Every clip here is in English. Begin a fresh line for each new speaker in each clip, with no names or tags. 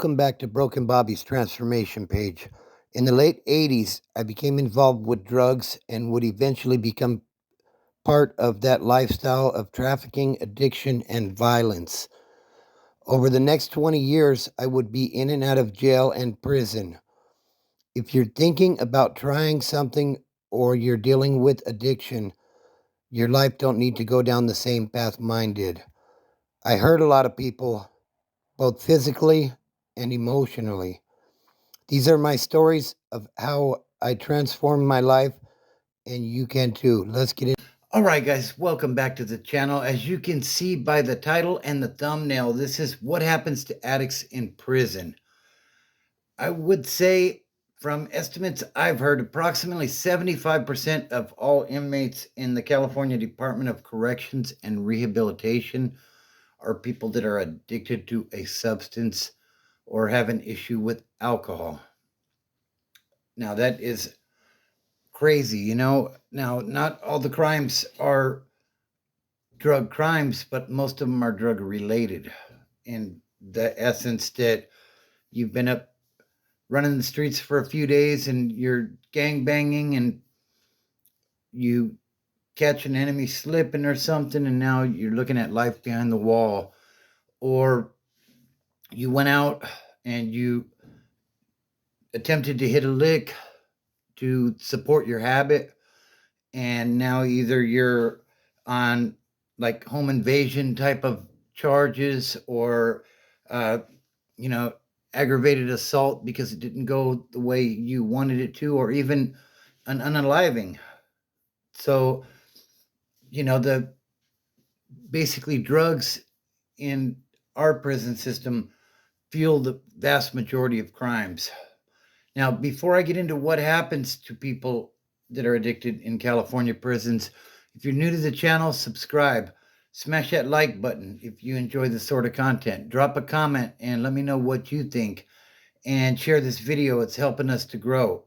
Welcome back to Broken Bobby's transformation page. In the late 80s, I became involved with drugs and would eventually become part of that lifestyle of trafficking, addiction, and violence. Over the next 20 years, I would be in and out of jail and prison. If you're thinking about trying something or you're dealing with addiction, your life don't need to go down the same path mine did. I hurt a lot of people, both physically and emotionally. These are my stories of how I transformed my life, and you can too. Let's get in. All right, guys, welcome back to the channel. As you can see by the title and the thumbnail, this is what happens to addicts in prison. I would say, from estimates I've heard, approximately 75% of all inmates in the California Department of Corrections and Rehabilitation are people that are addicted to a substance or have an issue with alcohol. Now, that is crazy, you know. Now, not all the crimes are drug crimes, but most of them are drug related. In the essence that you've been up running the streets for a few days and you're gang banging and you catch an enemy slipping or something, and now you're looking at life behind the wall. Or you went out and you attempted to hit a lick to support your habit, and now either you're on like home invasion type of charges or uh, you know, aggravated assault because it didn't go the way you wanted it to, or even an unaliving. So the basically drugs in our prison system fuel the vast majority of crimes. Now, before I get into what happens to people that are addicted in California prisons, if you're new to the channel, subscribe. Smash that like button if you enjoy this sort of content. Drop a comment and let me know what you think. And share this video. It's helping us to grow.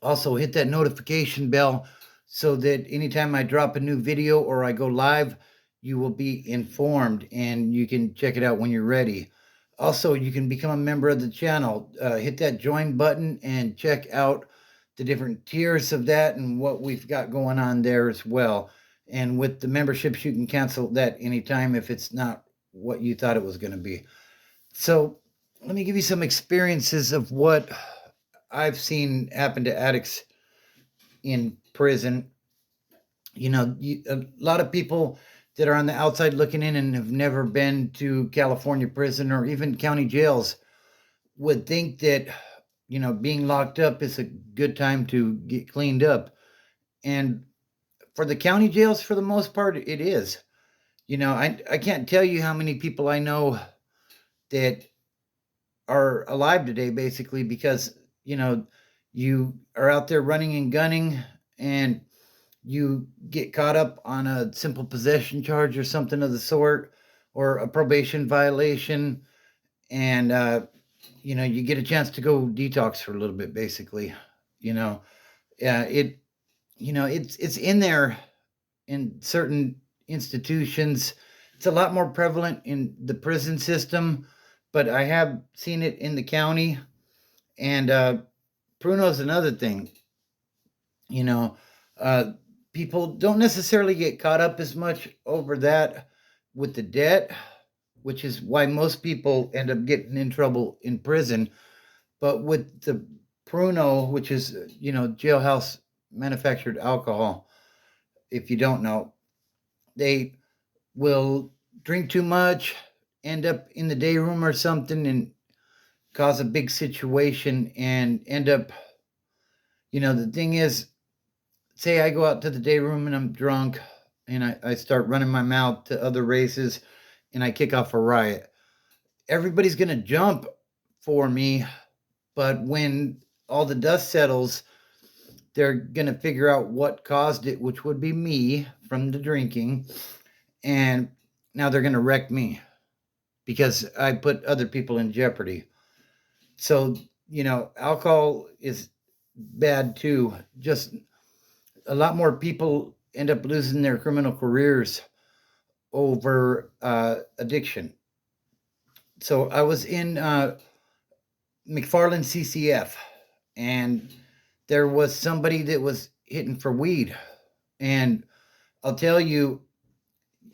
Also, hit that notification bell so that anytime I drop a new video or I go live, you will be informed and you can check it out when you're ready. Also, you can become a member of the channel. Hit that join button and check out the different tiers of that and what we've got going on there as well. And with the memberships, you can cancel that anytime if it's not what you thought it was going to be. So let me give you some experiences of what I've seen happen to addicts in prison. A lot of people that are on the outside looking in and have never been to California prison or even county jails would think that, being locked up is a good time to get cleaned up. And for the county jails, for the most part, it is. I can't tell you how many people I know that are alive today, basically, because, you are out there running and gunning and you get caught up on a simple possession charge or something of the sort, or a probation violation, and you get a chance to go detox for a little bit, basically. It it's in there in certain institutions. It's a lot more prevalent in the prison system, but I have seen it in the county. And Pruno's another thing. you know uh, People don't necessarily get caught up as much over that with the debt, which is why most people end up getting in trouble in prison. But with the Pruno, which is jailhouse manufactured alcohol, if you don't know, they will drink too much, end up in the day room or something, and cause a big situation and end up, the thing is, say I go out to the day room and I'm drunk and I start running my mouth to other races and I kick off a riot. Everybody's going to jump for me, but when all the dust settles, they're going to figure out what caused it, which would be me from the drinking. And now they're going to wreck me because I put other people in jeopardy. So, alcohol is bad too. Just a lot more people end up losing their criminal careers over addiction. So I was in McFarland CCF, and there was somebody that was hitting for weed. And I'll tell you,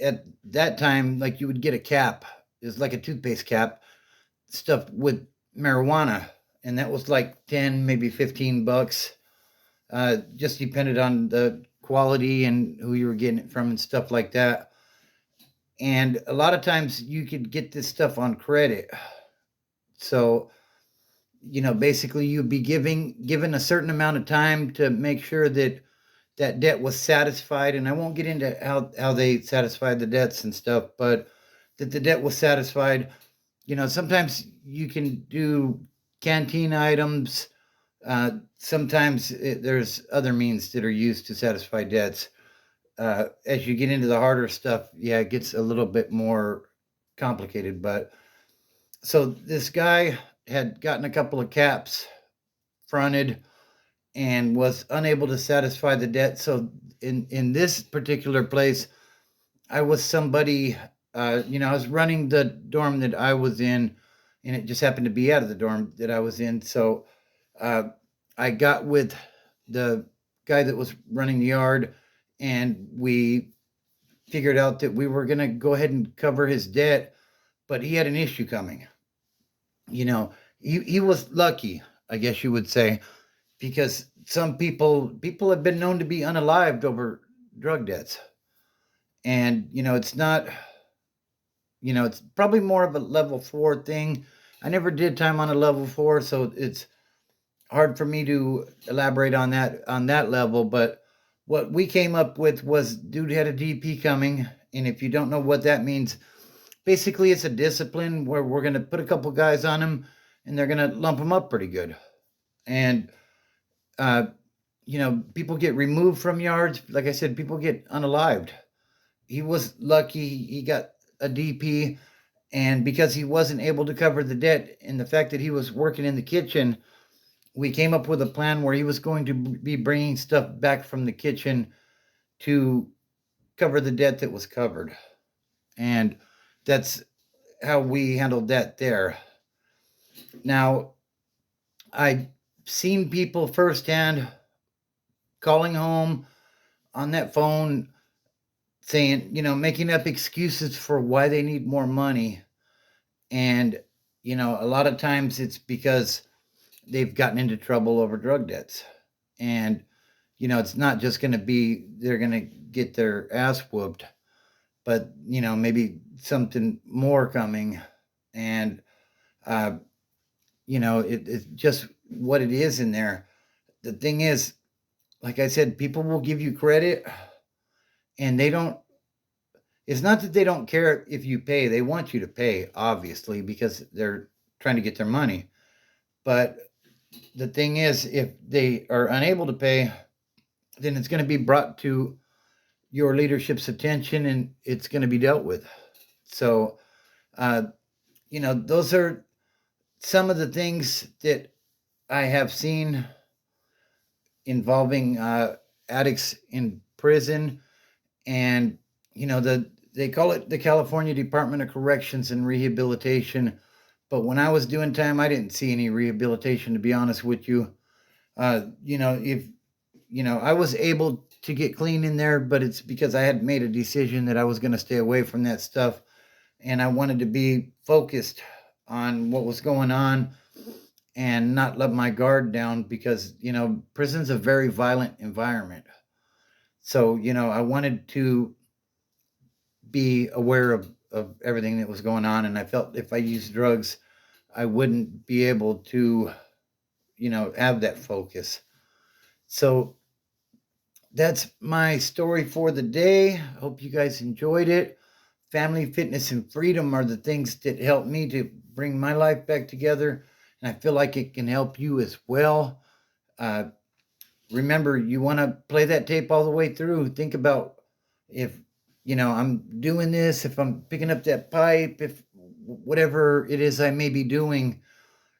at that time, like you would get a cap, it was like a toothpaste cap, stuffed with marijuana, and that was like 10, maybe $15. Just depended on the quality and who you were getting it from and stuff like that. And a lot of times you could get this stuff on credit. So, basically you'd be given a certain amount of time to make sure that that debt was satisfied. And I won't get into how they satisfied the debts and stuff, but that the debt was satisfied. Sometimes you can do canteen items. Sometimes there's other means that are used to satisfy debts. As you get into the harder stuff, yeah, it gets a little bit more complicated. But so this guy had gotten a couple of caps fronted and was unable to satisfy the debt. So in this particular place, I was somebody. I was running the dorm that I was in, and it just happened to be out of the dorm that I was in. So uh, I got with the guy that was running the yard, and we figured out that we were going to go ahead and cover his debt, but he had an issue coming. He was lucky, I guess you would say, because some people have been known to be unalived over drug debts. And it's not, it's probably more of a level 4 thing. I never did time on a level 4, so it's hard for me to elaborate on that level. But what we came up with was dude had a DP coming, and if you don't know what that means, basically it's a discipline where we're going to put a couple guys on him, and they're going to lump him up pretty good. And uh, people get removed from yards. Like I said, people get unalived. He was lucky; he got a DP, and because he wasn't able to cover the debt, and the fact that he was working in the kitchen, we came up with a plan where he was going to be bringing stuff back from the kitchen to cover the debt that was covered. And that's how we handled that there. Now, I've seen people firsthand calling home on that phone saying, making up excuses for why they need more money. And, a lot of times it's because they've gotten into trouble over drug debts. And, it's not just going to be they're going to get their ass whooped, but, maybe something more coming. And, uh, it's just what it is in there. The thing is, like I said, people will give you credit and they don't, it's not that they don't care if you pay. They want you to pay, obviously, because they're trying to get their money. But the thing is, if they are unable to pay, then it's going to be brought to your leadership's attention and it's going to be dealt with. So, uh, those are some of the things that I have seen involving addicts in prison. And, they call it the California Department of Corrections and Rehabilitation. But when I was doing time, I didn't see any rehabilitation, to be honest with you. If I was able to get clean in there, but it's because I had made a decision that I was going to stay away from that stuff, and I wanted to be focused on what was going on and not let my guard down because prison's a very violent environment. So I wanted to be aware of everything that was going on, and I felt if I used drugs, I wouldn't be able to have that focus. So that's my story for the day. Hope you guys enjoyed it. Family, fitness, and freedom are the things that help me to bring my life back together. And I feel like it can help you as well. Uh, Remember, you want to play that tape all the way through. Think about if, I'm doing this, if I'm picking up that pipe, if whatever it is I may be doing,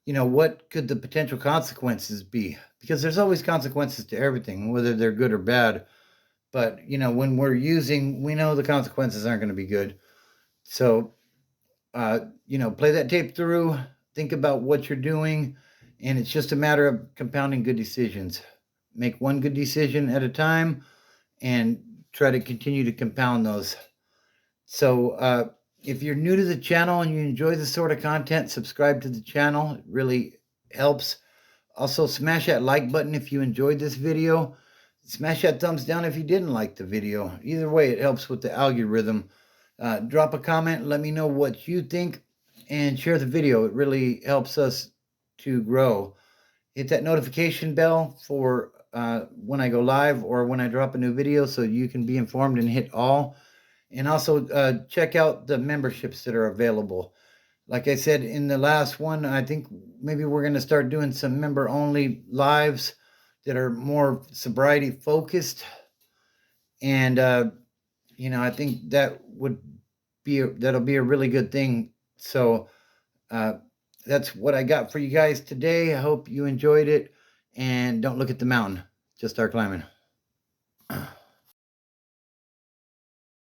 what could the potential consequences be? Because there's always consequences to everything, whether they're good or bad. But, when we're using, we know the consequences aren't going to be good. So, play that tape through. think about what you're doing, and it's just a matter of compounding good decisions. Make one good decision at a time and try to continue to compound those. So, if you're new to the channel and you enjoy this sort of content, subscribe to the channel. It really helps. Also, smash that like button if you enjoyed this video. Smash that thumbs down if you didn't like the video. Either way, it helps with the algorithm. Drop a comment, let me know what you think, and share the video. It really helps us to grow. Hit that notification bell for when I go live or when I drop a new video so you can be informed and hit all. And also check out the memberships that are available. Like I said in the last one, I think maybe we're going to start doing some member only lives that are more sobriety focused. And, I think that'll be a really good thing. So uh, that's what I got for you guys today. I hope you enjoyed it. And don't look at the mountain, just start climbing.